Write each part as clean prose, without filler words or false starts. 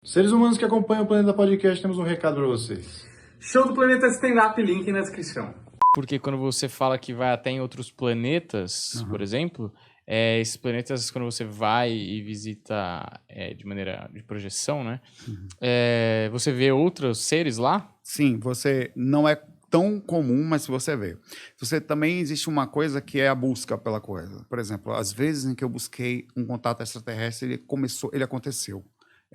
Seres humanos que acompanham o Planeta Podcast, temos um recado para vocês. Show do Planeta Stand-Up, link na descrição. Porque quando você fala que vai até em outros planetas, por exemplo, esses planetas, quando você vai e visita de maneira de projeção, né? Você vê outros seres lá? Sim, você não é tão comum, mas você vê. Você também existe uma coisa que é a busca pela coisa. Por exemplo, às vezes em que eu busquei um contato extraterrestre, ele aconteceu.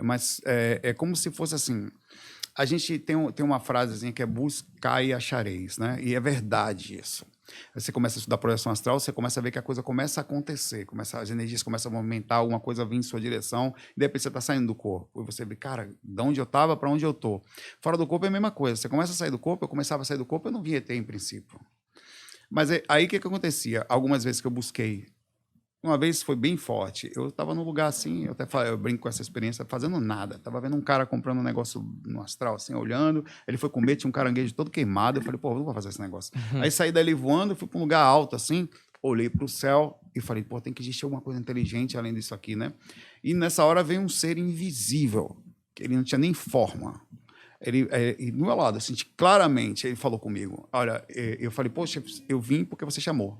Mas é como se fosse assim. A gente tem uma frasezinha que é buscar e achareis, né? E é verdade isso. Você começa a estudar projeção astral, você começa a ver que a coisa começa a acontecer, as energias começam a movimentar, alguma coisa vir em sua direção, e de repente você está saindo do corpo. E você vê, cara, de onde eu estava para onde eu estou. Fora do corpo é a mesma coisa. Você começa a sair do corpo, eu começava a sair do corpo, eu não via ET em princípio. Mas aí o que acontecia? Algumas vezes que eu busquei, uma vez foi bem forte. Eu estava num lugar assim, eu brinco com essa experiência, fazendo nada. Estava vendo um cara comprando um negócio no astral, assim, olhando. Ele foi comer, tinha um caranguejo todo queimado. Eu falei, pô, eu não vou fazer esse negócio. Aí saí dali voando, fui para um lugar alto, assim, olhei para o céu e falei, pô, tem que existir alguma coisa inteligente além disso aqui, né? E nessa hora veio um ser invisível, que ele não tinha nem forma. Ele, do meu lado, eu senti claramente, ele falou comigo. Olha, eu falei, poxa, eu vim porque você chamou.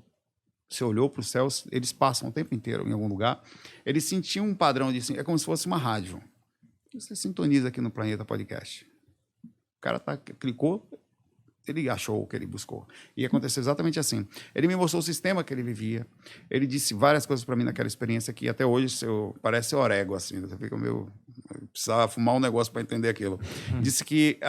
Você olhou para os céus, eles passam o tempo inteiro em algum lugar. Eles sentiam um padrão de... É como se fosse uma rádio. Você sintoniza aqui no Planeta Podcast. O cara clicou, ele achou o que ele buscou. E aconteceu exatamente assim. Ele me mostrou o sistema que ele vivia. Ele disse várias coisas para mim naquela experiência que até hoje parece orégua, assim. Você fica meio... Eu precisava fumar um negócio para entender aquilo. Disse que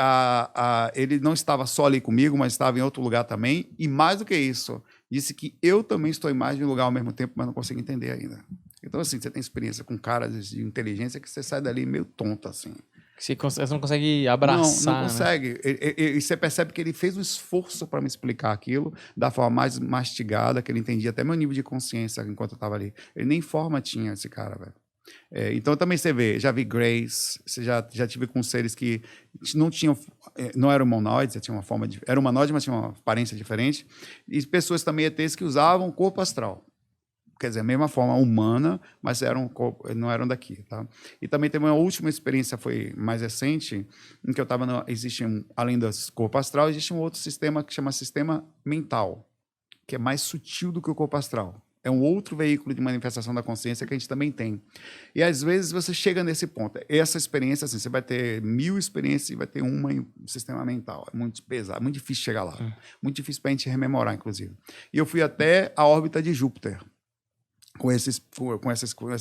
ele não estava só ali comigo, mas estava em outro lugar também. E mais do que isso, disse que eu também estou em mais de um lugar ao mesmo tempo, mas não consigo entender ainda. Então, assim, você tem experiência com caras de inteligência que você sai dali meio tonto, assim. Você não consegue abraçar, não consegue. Né? E você percebe que ele fez um esforço para me explicar aquilo da forma mais mastigada, que ele entendia até meu nível de consciência enquanto eu estava ali. Ele nem forma tinha, esse cara, velho. Então também você vê, já vi Grace, já tive com seres que não eram humanoides, tinha uma forma era humanoide, mas tinha uma aparência diferente, e pessoas também ETs que usavam corpo astral, quer dizer, a mesma forma humana, mas não eram daqui, tá? E também teve uma última experiência, foi mais recente, em que eu estava, além do corpo astral, existe um outro sistema que chama sistema mental, que é mais sutil do que o corpo astral. É um outro veículo de manifestação da consciência que a gente também tem. E, às vezes, você chega nesse ponto. Essa experiência, assim, você vai ter 1000 experiências e vai ter uma em sistema mental. É muito pesado, muito difícil chegar lá. Muito difícil para a gente rememorar, inclusive. E eu fui até a órbita de Júpiter com essa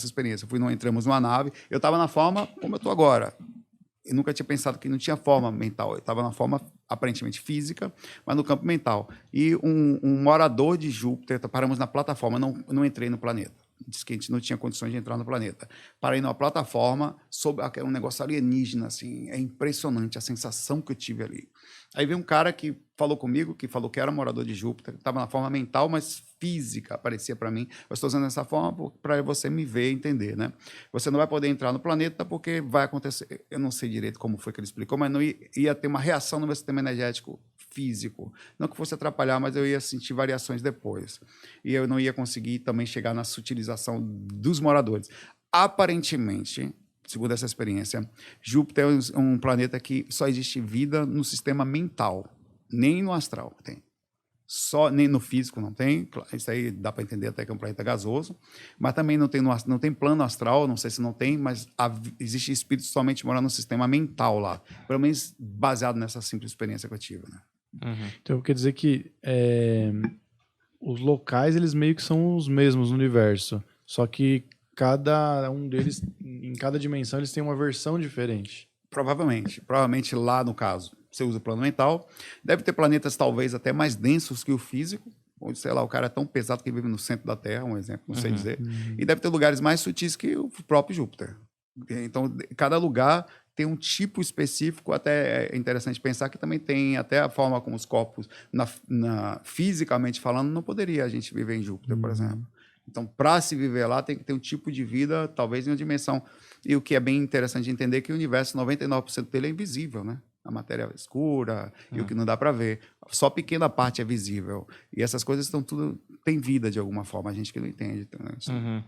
experiência. Entramos numa nave, eu estava na forma como eu estou agora. Eu nunca tinha pensado que não tinha forma mental. Eu estava na forma aparentemente física, mas no campo mental. E um morador de Júpiter, paramos na plataforma, não entrei no planeta. Disse que a gente não tinha condições de entrar no planeta. Parei numa plataforma, um negócio alienígena, assim, é impressionante a sensação que eu tive ali. Aí veio um cara que falou comigo, que falou que era morador de Júpiter, estava na forma mental, mas física, aparecia para mim. Eu estou usando essa forma para você me ver e entender, né? Você não vai poder entrar no planeta porque vai acontecer... Eu não sei direito como foi que ele explicou, mas não ia ter uma reação no meu sistema energético físico. Não que fosse atrapalhar, mas eu ia sentir variações depois. E eu não ia conseguir também chegar na sutilização dos moradores. Aparentemente, segundo essa experiência, Júpiter é um planeta que só existe vida no sistema mental, nem no astral tem. Nem no físico não tem, isso aí dá para entender até que é um planeta gasoso, mas também não tem plano astral, não sei se não tem, mas existe espírito somente morando no sistema mental lá, pelo menos baseado nessa simples experiência que eu tive, né? Então quer dizer que os locais eles meio que são os mesmos no universo, só que cada um deles, em cada dimensão, eles têm uma versão diferente. Provavelmente lá no caso você usa o plano mental, deve ter planetas talvez até mais densos que o físico, onde, sei lá, o cara é tão pesado que vive no centro da Terra, um exemplo, não sei dizer, e deve ter lugares mais sutis que o próprio Júpiter. Então, cada lugar tem um tipo específico, até é interessante pensar que também tem até a forma como os corpos, fisicamente falando, não poderia a gente viver em Júpiter, por exemplo. Então, para se viver lá, tem que ter um tipo de vida, talvez em uma dimensão. E o que é bem interessante de entender é que o universo, 99% dele é invisível, né? A matéria é escura e o que não dá para ver. Só pequena parte é visível. E essas coisas estão tudo... tem vida de alguma forma, a gente que não entende. Né?